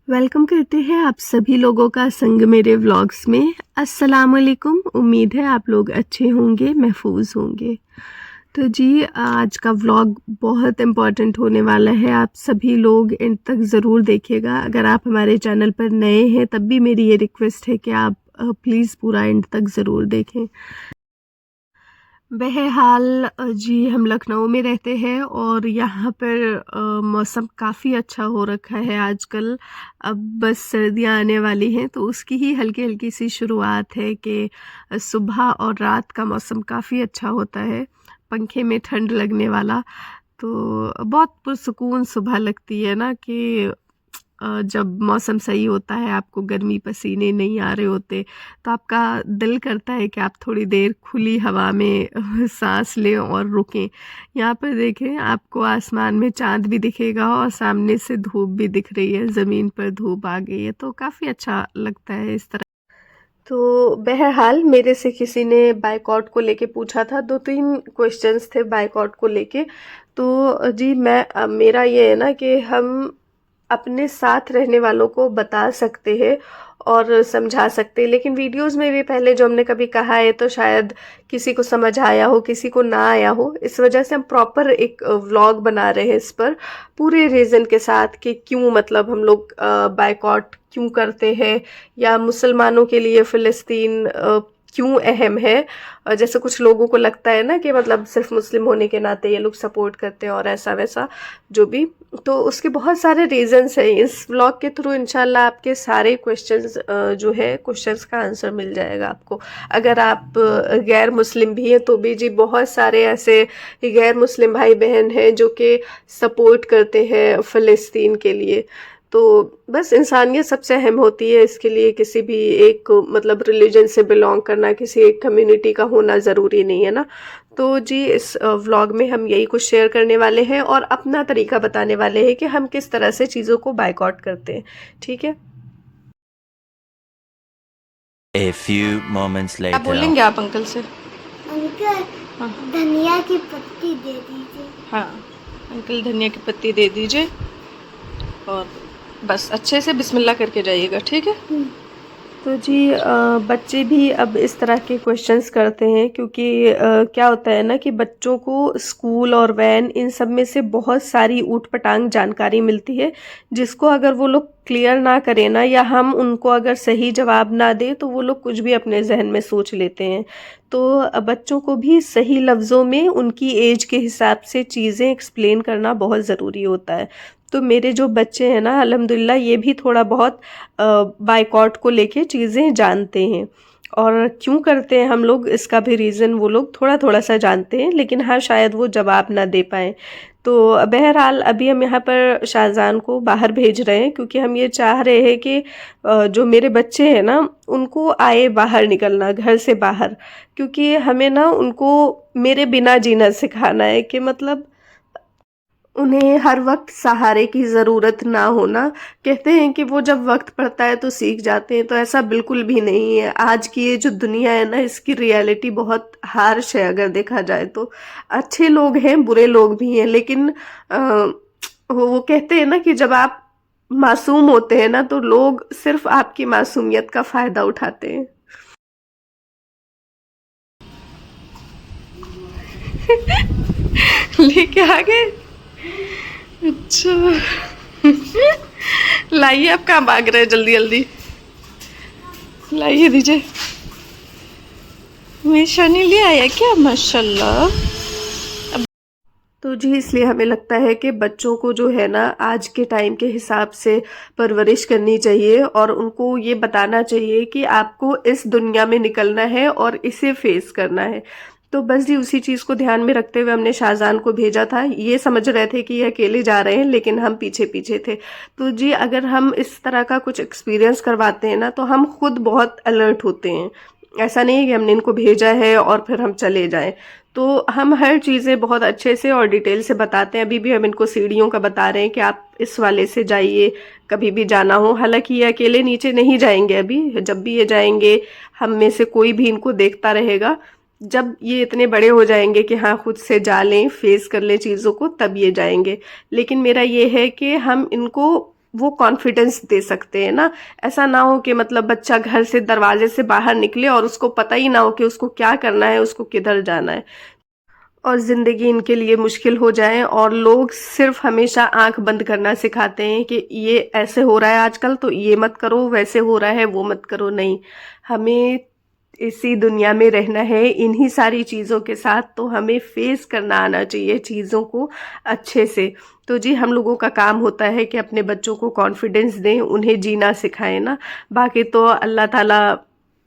Welcome करते हैं आप सभी लोगों का संग मेरे व्लॉग्स में। अस्सलाम वालेकुम। उम्मीद है आप लोग अच्छे होंगे, महफूज होंगे। तो जी आज का व्लॉग बहुत इम्पॉर्टेंट होने वाला है, आप सभी लोग एंड तक ज़रूर देखिएगा। अगर आप हमारे चैनल पर नए हैं तब भी मेरी ये रिक्वेस्ट है कि आप प्लीज़ पूरा एंड तक ज़रूर देखें। बहरहाल जी हम लखनऊ में रहते हैं और यहाँ पर मौसम काफ़ी अच्छा हो रखा है आजकल। अब बस सर्दियाँ आने वाली हैं तो उसकी ही हल्की हल्की सी शुरुआत है कि सुबह और रात का मौसम काफ़ी अच्छा होता है, पंखे में ठंड लगने वाला। तो बहुत पुरसुकून सुबह लगती है ना कि जब मौसम सही होता है, आपको गर्मी पसीने नहीं आ रहे होते, तो आपका दिल करता है कि आप थोड़ी देर खुली हवा में सांस लें और रुकें। यहाँ पर देखें आपको आसमान में चाँद भी दिखेगा और सामने से धूप भी दिख रही है, ज़मीन पर धूप आ गई है, तो काफ़ी अच्छा लगता है इस तरह। तो बहरहाल मेरे से किसी ने बाइकआउट को लेके पूछा था, 2-3 क्वेश्चंस थे बाइकआउट को लेके। तो जी मेरा ये है ना कि हम अपने साथ रहने वालों को बता सकते हैं और समझा सकते हैं, लेकिन वीडियोस में भी पहले जो हमने कभी कहा है तो शायद किसी को समझ आया हो, किसी को ना आया हो। इस वजह से हम प्रॉपर एक व्लॉग बना रहे हैं इस पर, पूरे रीज़न के साथ कि क्यों मतलब हम लोग बाइकआउट क्यों करते हैं, या मुसलमानों के लिए फ़िलिस्तीन क्यों अहम है। जैसे कुछ लोगों को लगता है ना कि मतलब सिर्फ मुस्लिम होने के नाते ये लोग सपोर्ट करते हैं और ऐसा वैसा जो भी, तो उसके बहुत सारे रीजंस हैं। इस व्लॉग के थ्रू इंशाल्लाह आपके सारे क्वेश्चंस जो है क्वेश्चंस का आंसर मिल जाएगा आपको। अगर आप गैर मुस्लिम भी हैं तो भी जी बहुत सारे ऐसे गैर मुस्लिम भाई बहन हैं जो कि सपोर्ट करते हैं फ़िलिस्तीन के लिए। तो बस इंसानियत सबसे अहम होती है, इसके लिए किसी भी एक मतलब रिलीजन से बिलोंग करना, किसी एक कम्युनिटी का होना ज़रूरी नहीं है ना। तो जी इस व्लॉग में हम यही कुछ शेयर करने वाले हैं और अपना तरीका बताने वाले हैं कि हम किस तरह से चीज़ों को बायकॉट करते हैं। ठीक है, A few moments क्या later. बोलेंगे आप अंकल से? अंकल हाँ धनिया की पत्ती दे दीजिए। हाँ, अंकल धनिया की पत्ती दे दीजिए और बस अच्छे से बिस्मिल्लाह करके जाइएगा, ठीक है। तो जी बच्चे भी अब इस तरह के क्वेश्चंस करते हैं क्योंकि क्या होता है ना कि बच्चों को स्कूल और वैन इन सब में से बहुत सारी ऊट पटांग जानकारी मिलती है, जिसको अगर वो लोग क्लियर ना करें ना, या हम उनको अगर सही जवाब ना दें तो वो लोग कुछ भी अपने जहन में सोच लेते हैं। तो बच्चों को भी सही लफ्ज़ों में उनकी एज के हिसाब से चीज़ें एक्सप्लेन करना बहुत ज़रूरी होता है। तो मेरे जो बच्चे हैं ना अल्हम्दुलिल्लाह ये भी थोड़ा बहुत बाइकॉट को लेके चीज़ें जानते हैं, और क्यों करते हैं हम लोग इसका भी रीज़न वो लोग थोड़ा थोड़ा सा जानते हैं, लेकिन हाँ शायद वो जवाब ना दे पाएँ। तो बहरहाल अभी हम यहाँ पर शाहज़ान को बाहर भेज रहे हैं क्योंकि हम ये चाह रहे हैं कि जो मेरे बच्चे हैं ना उनको आए बाहर निकलना घर से बाहर, क्योंकि हमें ना उनको मेरे बिना जीना सिखाना है कि मतलब उन्हें हर वक्त सहारे की ज़रूरत ना होना। कहते हैं कि वो जब वक्त पड़ता है तो सीख जाते हैं, तो ऐसा बिल्कुल भी नहीं है। आज की ये जो दुनिया है ना इसकी रियलिटी बहुत हार्श है अगर देखा जाए तो। अच्छे लोग हैं, बुरे लोग भी हैं, लेकिन वो कहते हैं ना कि जब आप मासूम होते हैं ना तो लोग सिर्फ आपकी मासूमियत का फ़ायदा उठाते हैं। लेके आ गए। अच्छा लाइए, आप कहाँ भाग रहे हैं, जल्दी जल्दी लाइए दीजिए। हमेशा नहीं ले आया क्या? माशाल्लाह। तो जी इसलिए हमें लगता है कि बच्चों को जो है ना आज के टाइम के हिसाब से परवरिश करनी चाहिए और उनको ये बताना चाहिए कि आपको इस दुनिया में निकलना है और इसे फेस करना है। तो बस जी उसी चीज़ को ध्यान में रखते हुए हमने शाहजहान को भेजा था। ये समझ रहे थे कि ये अकेले जा रहे हैं, लेकिन हम पीछे पीछे थे। तो जी अगर हम इस तरह का कुछ एक्सपीरियंस करवाते हैं ना तो हम खुद बहुत अलर्ट होते हैं। ऐसा नहीं है कि हमने इनको भेजा है और फिर हम चले जाएं। तो हम हर चीज़ें बहुत अच्छे से और डिटेल से बताते हैं। अभी भी हम इनको सीढ़ियों का बता रहे हैं कि आप इस वाले से जाइए कभी भी जाना हो। हालांकि ये अकेले नीचे नहीं जाएंगे अभी, जब भी ये जाएंगे हम में से कोई भी इनको देखता रहेगा। जब ये इतने बड़े हो जाएंगे कि हाँ खुद से जा लें, फेस कर लें चीज़ों को, तब ये जाएंगे। लेकिन मेरा ये है कि हम इनको वो कॉन्फिडेंस दे सकते हैं ना। ऐसा ना हो कि मतलब बच्चा घर से दरवाजे से बाहर निकले और उसको पता ही ना हो कि उसको क्या करना है, उसको किधर जाना है, और ज़िंदगी इनके लिए मुश्किल हो जाए। और लोग सिर्फ हमेशा आंख बंद करना सिखाते हैं कि ये ऐसे हो रहा है आजकल तो ये मत करो, वैसे हो रहा है वो मत करो। नहीं, हमें इसी दुनिया में रहना है इन्हीं सारी चीज़ों के साथ, तो हमें फेस करना आना चाहिए चीज़ों को अच्छे से। तो जी हम लोगों का काम होता है कि अपने बच्चों को कॉन्फिडेंस दें, उन्हें जीना सिखाएं ना। बाकी तो अल्लाह ताला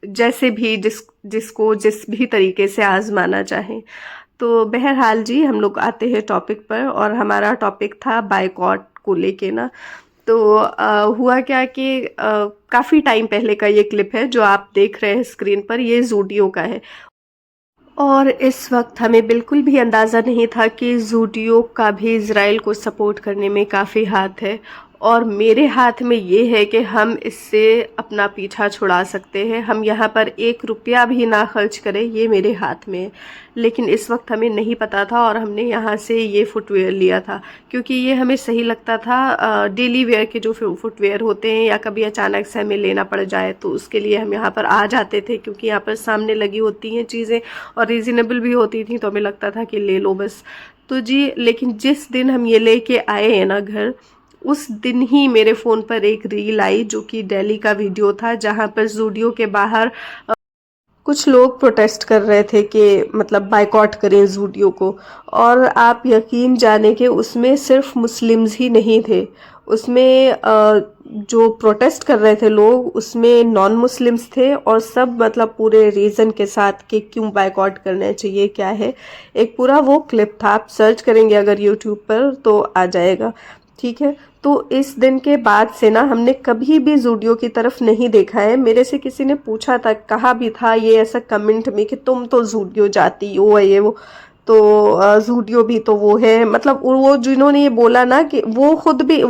जैसे भी जिसको जिस भी तरीके से आजमाना चाहे। तो बहरहाल जी हम लोग आते हैं टॉपिक पर, और हमारा टॉपिक था बायकॉट को लेके ना। तो हुआ क्या कि काफ़ी टाइम पहले का ये क्लिप है जो आप देख रहे हैं स्क्रीन पर, ये ज़ूडियो का है। और इस वक्त हमें बिल्कुल भी अंदाज़ा नहीं था कि ज़ूडियो का भी इज़राइल को सपोर्ट करने में काफ़ी हाथ है, और मेरे हाथ में ये है कि हम इससे अपना पीछा छुड़ा सकते हैं। हम यहाँ पर 1 रुपया भी ना खर्च करें, ये मेरे हाथ में है। लेकिन इस वक्त हमें नहीं पता था और हमने यहाँ से ये फुटवेयर लिया था क्योंकि ये हमें सही लगता था। डेली वेयर के जो फुटवेयर होते हैं या कभी अचानक से हमें लेना पड़ जाए तो उसके लिए हम यहाँ पर आ जाते थे, क्योंकि यहाँ पर सामने लगी होती हैं चीज़ें और रीज़नेबल भी होती थी, तो हमें लगता था कि ले लो बस। तो जी लेकिन जिस दिन हम ये लेके आए हैं ना घर, उस दिन ही मेरे फ़ोन पर एक रील आई जो कि दिल्ली का वीडियो था, जहाँ पर ज़ूडियो के बाहर कुछ लोग प्रोटेस्ट कर रहे थे कि मतलब बायकॉट करें ज़ूडियो को। और आप यकीन जाने कि उसमें सिर्फ मुस्लिम्स ही नहीं थे, उसमें जो प्रोटेस्ट कर रहे थे लोग उसमें नॉन मुस्लिम्स थे, और सब मतलब पूरे रीज़न के साथ कि क्यों बायकॉट करना चाहिए क्या है। एक पूरा वो क्लिप था, आप सर्च करेंगे अगर यूट्यूब पर तो आ जाएगा, ठीक है। तो इस दिन के बाद से ना हमने कभी भी ज़ूडियो की तरफ नहीं देखा है। मेरे से किसी ने पूछा था, कहा भी था ये ऐसा कमेंट में कि तुम तो ज़ूडियो जाती हो ये वो, तो ज़ूडियो भी तो वो है, मतलब वो जिन्होंने ये बोला ना कि वो खुद भी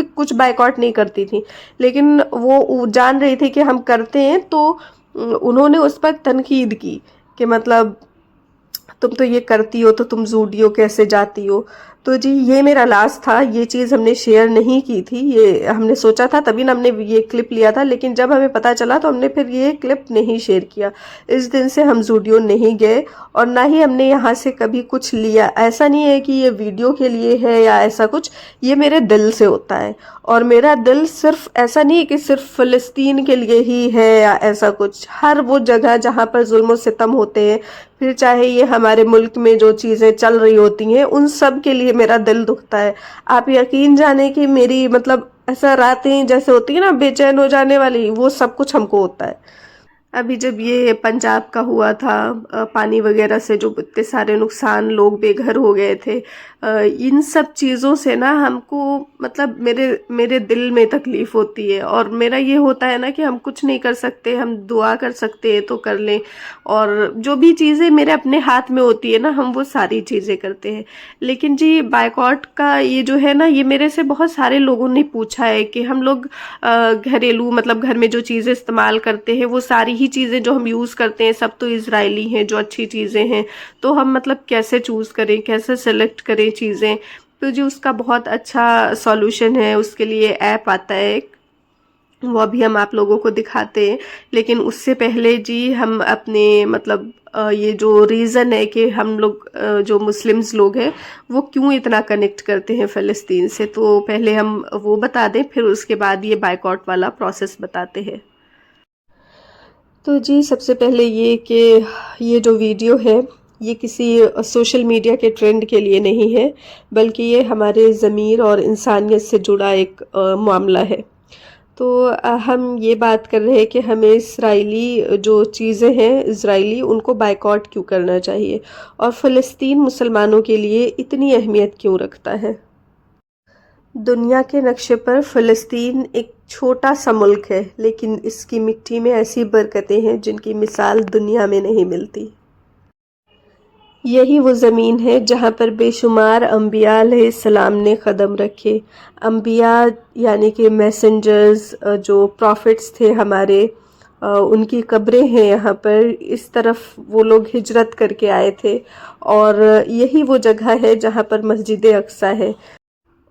कुछ बायकॉट नहीं करती थी, लेकिन वो जान रही थी कि हम करते हैं, तो उन्होंने उस पर तनकीद की कि मतलब तुम तो ये करती हो तो तुम ज़ूडियो कैसे जाती हो। तो जी ये मेरा लास्ट था, ये चीज़ हमने शेयर नहीं की थी, ये हमने सोचा था तभी ना हमने ये क्लिप लिया था, लेकिन जब हमें पता चला तो हमने फिर ये क्लिप नहीं शेयर किया। इस दिन से हम ज़ूडियो नहीं गए और ना ही हमने यहाँ से कभी कुछ लिया। ऐसा नहीं है कि ये वीडियो के लिए है या ऐसा कुछ, ये मेरे दिल से होता है। और मेरा दिल सिर्फ ऐसा नहीं है कि सिर्फ फ़लस्तीन के लिए ही है या ऐसा कुछ, हर वो जगह जहाँ पर जुल्म और सितम होते हैं, फिर चाहे ये हमारे मुल्क में जो चीज़ें चल रही होती हैं उन सब के लिए मेरा दिल दुखता है। आप यकीन जाने कि मेरी मतलब ऐसा रातें जैसे होती है ना बेचैन हो जाने वाली, वो सब कुछ हमको होता है। अभी जब ये पंजाब का हुआ था पानी वगैरह से जो इतने सारे नुकसान, लोग बेघर हो गए थे, इन सब चीज़ों से ना हमको मतलब मेरे दिल में तकलीफ़ होती है। और मेरा ये होता है ना कि हम कुछ नहीं कर सकते, हम दुआ कर सकते हैं तो कर लें, और जो भी चीज़ें मेरे अपने हाथ में होती है ना हम वो सारी चीज़ें करते हैं। लेकिन जी बायकॉट का ये जो है ना, ये मेरे से बहुत सारे लोगों ने पूछा है कि हम लोग घरेलू मतलब घर में जो चीज़ें इस्तेमाल करते हैं वो सारी ही चीज़ें जो हम यूज़ करते हैं सब तो इजरायली हैं, जो अच्छी चीज़ें हैं, तो हम मतलब कैसे चूज़ करें, कैसे सेलेक्ट करें चीज़ें। तो जी उसका बहुत अच्छा सॉल्यूशन है, उसके लिए ऐप आता है एक, वो अभी हम आप लोगों को दिखाते हैं। लेकिन उससे पहले जी हम अपने मतलब ये जो रीज़न है कि हम लोग जो मुस्लिम्स लोग हैं वो क्यों इतना कनेक्ट करते हैं फ़लस्तीन से, तो पहले हम वो बता दें, फिर उसके बाद ये बायकॉट वाला प्रोसेस बताते हैं। तो जी सबसे पहले ये कि ये जो वीडियो है ये किसी सोशल मीडिया के ट्रेंड के लिए नहीं है, बल्कि ये हमारे ज़मीर और इंसानियत से जुड़ा एक मामला है। तो हम ये बात कर रहे हैं कि हमें इस्राएली जो चीज़ें हैं इजरायली उनको बायकॉट क्यों करना चाहिए, और फ़लस्तीन मुसलमानों के लिए इतनी अहमियत क्यों रखता है। दुनिया के नक्शे पर फ़लस्तीन एक छोटा सा मुल्क है, लेकिन इसकी मिट्टी में ऐसी बरकतें हैं जिनकी मिसाल दुनिया में नहीं मिलती। यही वो ज़मीन है जहाँ पर बेशुमार अम्बिया अलैहिस्सलाम ने क़दम रखे। अम्बिया यानी कि मैसेंजर्स, जो प्रॉफिट्स थे हमारे, उनकी कब्रें हैं यहाँ पर। इस तरफ वो लोग हिजरत करके आए थे, और यही वो जगह है जहाँ पर मस्जिद अक्सा है।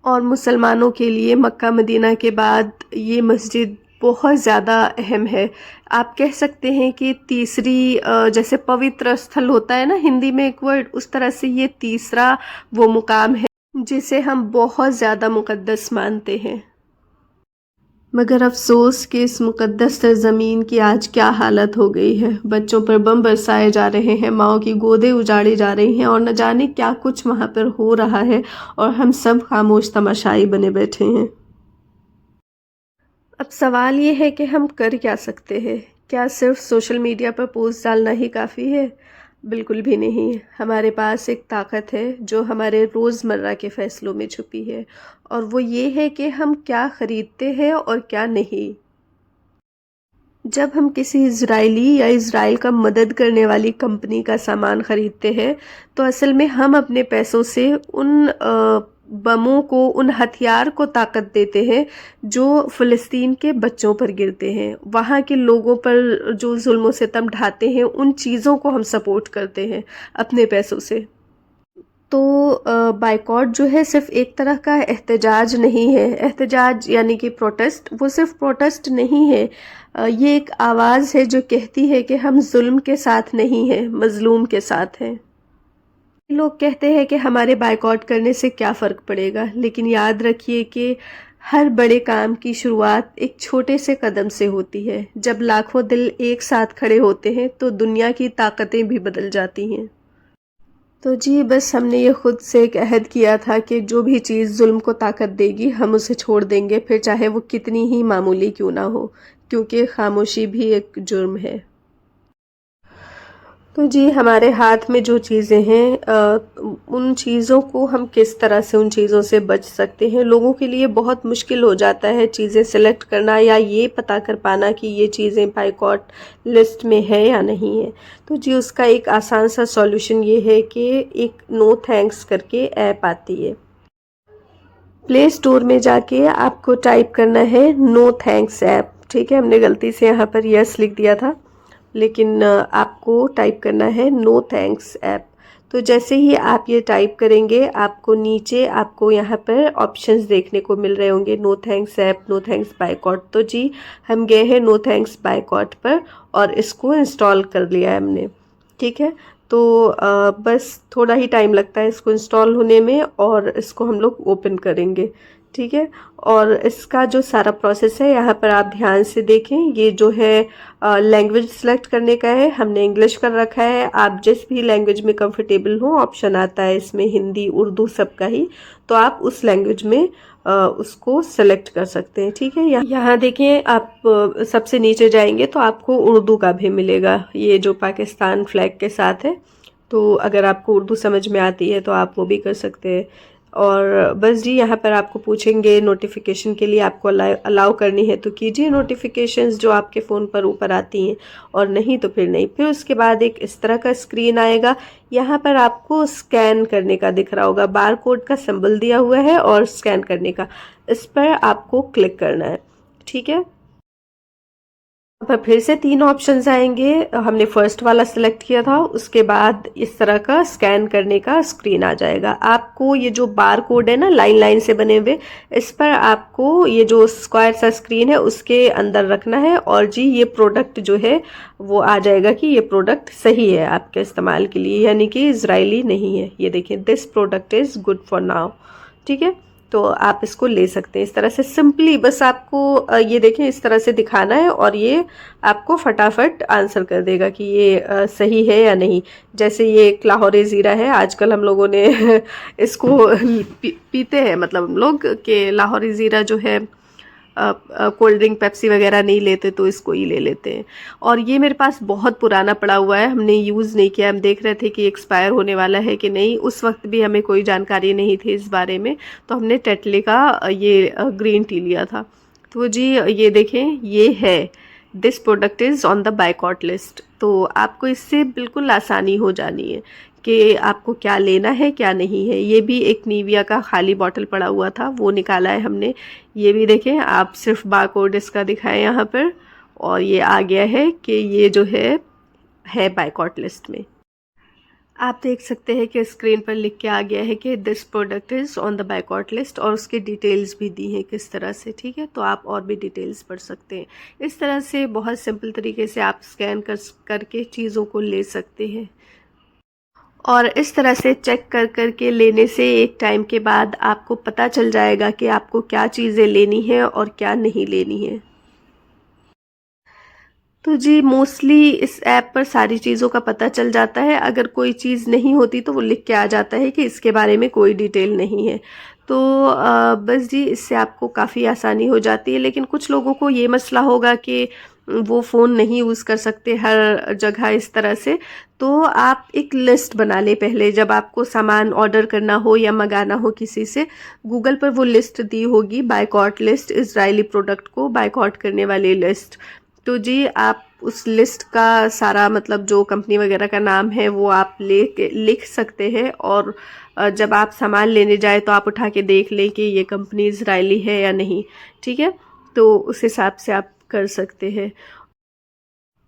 और मुसलमानों के लिए मक्का मदीना के बाद ये मस्जिद बहुत ज़्यादा अहम है। आप कह सकते हैं कि तीसरी जैसे पवित्र स्थल होता है ना हिंदी में एक वर्ड, उस तरह से ये तीसरा वो मुकाम है जिसे हम बहुत ज़्यादा मुक़द्दस मानते हैं। मगर अफ़सोस कि इस मुक़द्दस सरज़मीन की आज क्या हालत हो गई है। बच्चों पर बम बरसाए जा रहे हैं, माँओं की गोदें उजाड़ी जा रही हैं और न जाने क्या कुछ वहाँ पर हो रहा है और हम सब खामोश तमाशाई बने बैठे हैं। अब सवाल ये है कि हम कर क्या सकते हैं? क्या सिर्फ सोशल मीडिया पर पोस्ट डालना ही काफ़ी है? बिल्कुल भी नहीं। हमारे पास एक ताकत है जो हमारे रोज़मर्रा के फ़ैसलों में छुपी है और वो ये है कि हम क्या ख़रीदते हैं और क्या नहीं। जब हम किसी इज़राइली या इज़राइल का मदद करने वाली कंपनी का सामान ख़रीदते हैं तो असल में हम अपने पैसों से उन बमों को, उन हथियार को ताकत देते हैं जो फ़लस्तीन के बच्चों पर गिरते हैं। वहाँ के लोगों पर जो जुल्म सितम ढाते हैं उन चीज़ों को हम सपोर्ट करते हैं अपने पैसों से। तो बायकॉट जो है सिर्फ़ एक तरह का एहतजाज नहीं है। एहतजाज यानी कि प्रोटेस्ट, वो सिर्फ़ प्रोटेस्ट नहीं है। ये एक आवाज़ है जो कहती है कि हम जुल्म के साथ नहीं हैं, मज़लूम के साथ हैं। लोग कहते हैं कि हमारे बायकॉट करने से क्या फ़र्क पड़ेगा, लेकिन याद रखिए कि हर बड़े काम की शुरुआत एक छोटे से कदम से होती है। जब लाखों दिल एक साथ खड़े होते हैं तो दुनिया की ताकतें भी बदल जाती हैं। तो जी बस हमने ये ख़ुद से एक अहद किया था कि जो भी चीज़ जुल्म को ताकत देगी हम उसे छोड़ देंगे, फिर चाहे वो कितनी ही मामूली क्यों ना हो, क्योंकि खामोशी भी एक जुर्म है। तो जी हमारे हाथ में जो चीज़ें हैं उन चीज़ों को हम किस तरह से उन चीज़ों से बच सकते हैं। लोगों के लिए बहुत मुश्किल हो जाता है चीज़ें सेलेक्ट करना या ये पता कर पाना कि ये चीज़ें बायकॉट लिस्ट में है या नहीं है। तो जी उसका एक आसान सा सॉल्यूशन ये है कि एक नो थैंक्स करके ऐप आती है। प्ले स्टोर में जाके आपको टाइप करना है नो थैंक्स ऐप। ठीक है, हमने गलती से यहाँ पर यस लिख दिया था, लेकिन आपको टाइप करना है नो थैंक्स ऐप। तो जैसे ही आप ये टाइप करेंगे आपको नीचे आपको यहाँ पर ऑप्शंस देखने को मिल रहे होंगे, no thanks app, no thanks boycott. तो जी हम गए हैं नो थैंक्स बायकॉट पर और इसको इंस्टॉल कर लिया है हमने। ठीक है, तो बस थोड़ा ही टाइम लगता है इसको इंस्टॉल होने में और इसको हम लोग ओपन करेंगे। ठीक है, और इसका जो सारा प्रोसेस है यहाँ पर आप ध्यान से देखें। ये जो है लैंग्वेज सेलेक्ट करने का है, हमने इंग्लिश कर रखा है। आप जिस भी लैंग्वेज में कंफर्टेबल हो, ऑप्शन आता है इसमें हिंदी, उर्दू सबका ही, तो आप उस लैंग्वेज में उसको सेलेक्ट कर सकते हैं। ठीक है, यहाँ देखें आप सबसे नीचे जाएंगे तो आपको उर्दू का भी मिलेगा, ये जो पाकिस्तान फ्लैग के साथ है। तो अगर आपको उर्दू समझ में आती है तो आप वो भी कर सकते हैं। और बस जी यहाँ पर आपको पूछेंगे नोटिफिकेशन के लिए आपको अलाउ करनी है तो कीजिए नोटिफिकेशंस जो आपके फ़ोन पर ऊपर आती हैं, और नहीं तो फिर नहीं। फिर उसके बाद एक इस तरह का स्क्रीन आएगा, यहाँ पर आपको स्कैन करने का दिख रहा होगा, बार कोड का सिंबल दिया हुआ है और स्कैन करने का, इस पर आपको क्लिक करना है। ठीक है, पर फिर से 3 ऑप्शंस आएंगे। हमने फर्स्ट वाला सिलेक्ट किया था, उसके बाद इस तरह का स्कैन करने का स्क्रीन आ जाएगा। आपको ये जो बार कोड है ना लाइन लाइन से बने हुए, इस पर आपको ये जो स्क्वायर सा स्क्रीन है उसके अंदर रखना है और जी ये प्रोडक्ट जो है वो आ जाएगा कि ये प्रोडक्ट सही है आपके इस्तेमाल के लिए, यानी कि इजरायली नहीं है। ये देखें, this product is good for now. ठीक है, तो आप इसको ले सकते हैं इस तरह से सिंपली। बस आपको ये देखें इस तरह से दिखाना है और ये आपको फटाफट आंसर कर देगा कि ये सही है या नहीं। जैसे ये एक लाहौरी ज़ीरा है, आजकल हम लोगों ने इसको पीते हैं, मतलब हम लोग के लाहौरी ज़ीरा जो है कोल्ड ड्रिंक पेप्सी वगैरह नहीं लेते तो इसको ही ले लेते हैं। और ये मेरे पास बहुत पुराना पड़ा हुआ है, हमने यूज़ नहीं किया। हम देख रहे थे कि एक्सपायर होने वाला है कि नहीं, उस वक्त भी हमें कोई जानकारी नहीं थी इस बारे में, तो हमने टेटले का ये ग्रीन टी लिया था। तो जी ये देखें, ये है this product is on the boycott list. तो आपको इससे बिल्कुल आसानी हो जानी है कि आपको क्या लेना है क्या नहीं है। ये भी एक नीविया का खाली बॉटल पड़ा हुआ था, वो निकाला है हमने। ये भी देखें आप, सिर्फ बारकोड इसका दिखाएं यहाँ पर और ये आ गया है कि ये जो है बायकॉट लिस्ट में। आप देख सकते हैं कि स्क्रीन पर लिख के आ गया है कि this product is on the boycott list, और उसकी डिटेल्स भी दी हैं किस तरह से, ठीक है। तो आप और भी डिटेल्स पढ़ सकते हैं। इस तरह से बहुत सिंपल तरीके से आप स्कैन करके चीज़ों को ले सकते हैं, और इस तरह से चेक कर के लेने से एक टाइम के बाद आपको पता चल जाएगा कि आपको क्या चीज़ें लेनी है और क्या नहीं लेनी है। तो जी मोस्टली इस ऐप पर सारी चीज़ों का पता चल जाता है। अगर कोई चीज़ नहीं होती तो वो लिख के आ जाता है कि इसके बारे में कोई डिटेल नहीं है। तो बस जी इससे आपको काफ़ी आसानी हो जाती है। लेकिन कुछ लोगों को ये मसला होगा कि वो फ़ोन नहीं यूज़ कर सकते हर जगह इस तरह से। तो आप एक लिस्ट बना लें पहले, जब आपको सामान ऑर्डर करना हो या मंगाना हो किसी से, गूगल पर वो लिस्ट दी होगी बायकॉट लिस्ट, इज़राइली प्रोडक्ट को बायकॉट करने वाली लिस्ट। तो जी आप उस लिस्ट का सारा मतलब जो कंपनी वगैरह का नाम है वो आप लिख सकते हैं, और जब आप सामान लेने जाए तो आप उठा के देख लें कि ये कंपनी इज़राइली है या नहीं, ठीक है। तो उस हिसाब से आप कर सकते हैं।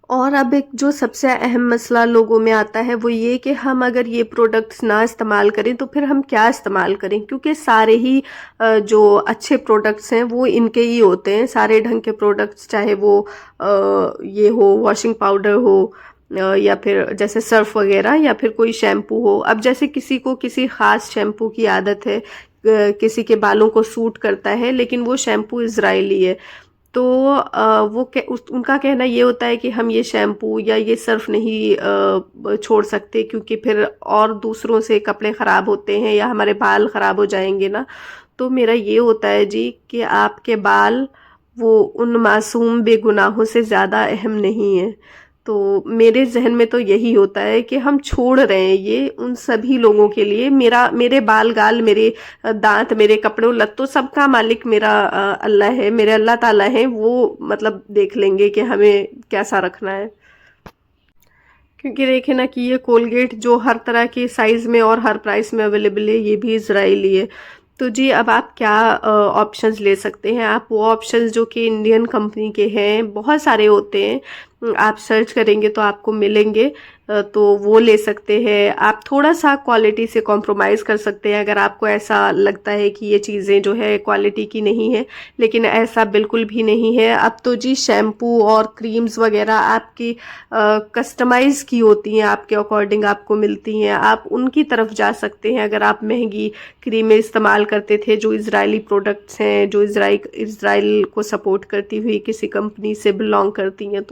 और अब एक जो सबसे अहम मसला लोगों में आता है वो ये कि हम अगर ये प्रोडक्ट्स ना इस्तेमाल करें तो फिर हम क्या इस्तेमाल करें, क्योंकि सारे ही जो अच्छे प्रोडक्ट्स हैं वो इनके ही होते हैं, सारे ढंग के प्रोडक्ट्स, चाहे वो ये हो वॉशिंग पाउडर हो, या फिर जैसे सर्फ वगैरह, या फिर कोई शैम्पू हो। अब जैसे किसी को किसी ख़ास शैम्पू की आदत है, किसी के बालों को सूट करता है लेकिन वो शैम्पू इज़राइली है, तो उनका कहना ये होता है कि हम ये शैम्पू या ये सर्फ नहीं छोड़ सकते, क्योंकि फिर और दूसरों से कपड़े ख़राब होते हैं या हमारे बाल ख़राब हो जाएंगे ना। तो मेरा ये होता है जी कि आपके बाल वो उन मासूम बेगुनाहों से ज़्यादा अहम नहीं है। तो मेरे ज़हन में तो यही होता है कि हम छोड़ रहे हैं ये उन सभी लोगों के लिए। मेरे बाल गाल, मेरे दांत, मेरे कपड़े लत्तों, सबका मालिक मेरा अल्लाह है, मेरे अल्लाह ताला है। वो मतलब देख लेंगे कि हमें कैसा रखना है। क्योंकि देखे ना कि ये कोलगेट जो हर तरह के साइज़ में और हर प्राइस में अवेलेबल है, ये भी इज़राइली है। तो जी अब आप क्या ऑप्शंस ले सकते हैं, आप वो ऑप्शंस जो कि इंडियन कंपनी के हैं, बहुत सारे होते हैं, आप सर्च करेंगे तो आपको मिलेंगे, तो वो ले सकते हैं। आप थोड़ा सा क्वालिटी से कॉम्प्रोमाइज़ कर सकते हैं अगर आपको ऐसा लगता है कि ये चीज़ें जो है क्वालिटी की नहीं है, लेकिन ऐसा बिल्कुल भी नहीं है। अब तो जी शैम्पू और क्रीम्स वगैरह आपकी कस्टमाइज़ की होती हैं, आपके अकॉर्डिंग आपको मिलती हैं, आप उनकी तरफ जा सकते हैं। अगर आप महंगी क्रीमें इस्तेमाल करते थे जो इज़राइली प्रोडक्ट्स हैं, जो इज़राइल को सपोर्ट करती हुई किसी कंपनी से बिलोंग करती हैं,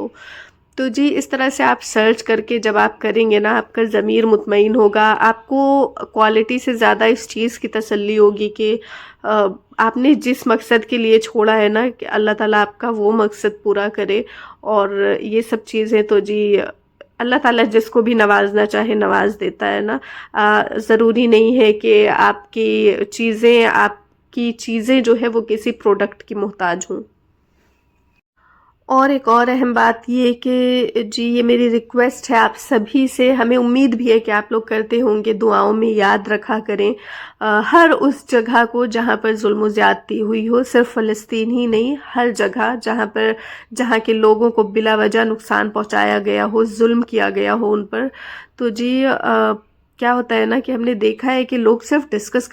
तो जी इस तरह से आप सर्च करके जब आप करेंगे ना, आपका ज़मीर मुतमईन होगा। आपको क्वालिटी से ज़्यादा इस चीज़ की तसल्ली होगी कि आपने जिस मकसद के लिए छोड़ा है ना, कि अल्लाह ताला आपका वो मकसद पूरा करे। और ये सब चीज़ें तो जी अल्लाह ताला जिसको भी नवाजना चाहे नवाज देता है ना। ज़रूरी नहीं है कि आपकी चीज़ें जो है वो किसी प्रोडक्ट की मोहताज हों। और एक और अहम बात ये कि जी ये मेरी रिक्वेस्ट है आप सभी से, हमें उम्मीद भी है कि आप लोग करते होंगे, दुआओं में याद रखा करें हर उस जगह को जहाँ पर जुल्म ज़्यादती हुई हो। सिर्फ फ़लस्तीन ही नहीं, हर जगह जहाँ के लोगों को बिला वजह नुकसान पहुँचाया गया हो, जुल्म किया गया हो उन पर। तो जी क्या होता है ना कि हमने देखा है कि लोग सिर्फ डिस्कस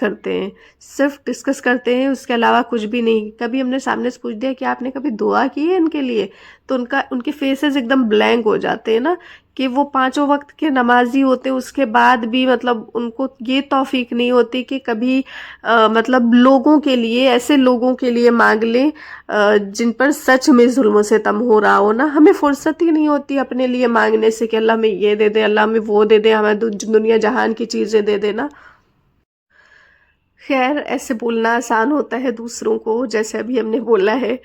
करते हैं, उसके अलावा कुछ भी नहीं। कभी हमने सामने से पूछ दिया कि आपने कभी दुआ की है इनके लिए, तो उनके फेसेस एकदम ब्लैंक हो जाते हैं ना, कि वो पांचों वक्त के नमाजी होते हैं, उसके बाद भी मतलब उनको ये तौफीक नहीं होती कि कभी मतलब लोगों के लिए, ऐसे लोगों के लिए मांग लें जिन पर सच में जुल्म सितम हो रहा हो ना। हमें फुर्सत ही नहीं होती अपने लिए मांगने से कि अल्लाह हमें ये दे दे, अल्लाह हमें वो दे दे, हमें दुनिया जहान की चीज़ें दे देना। खैर ऐसे बोलना आसान होता है दूसरों को, जैसे अभी हमने बोला है,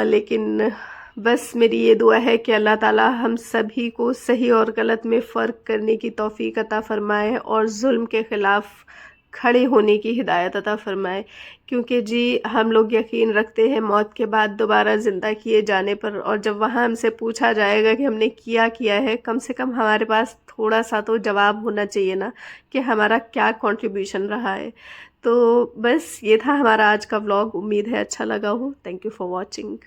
लेकिन बस मेरी ये दुआ है कि अल्लाह ताला हम सभी को सही और गलत में फ़र्क करने की तौफीक अता फ़रमाए, और जुल्म के ख़िलाफ़ खड़े होने की हिदायत अता फ़रमाए। क्योंकि जी हम लोग यकीन रखते हैं मौत के बाद दोबारा ज़िंदा किए जाने पर, और जब वहाँ हमसे पूछा जाएगा कि हमने किया है, कम से कम हमारे पास थोड़ा सा तो जवाब होना चाहिए ना कि हमारा क्या कंट्रीब्यूशन रहा है। तो बस ये था हमारा आज का व्लॉग, उम्मीद है अच्छा लगा हो। Thank you for watching.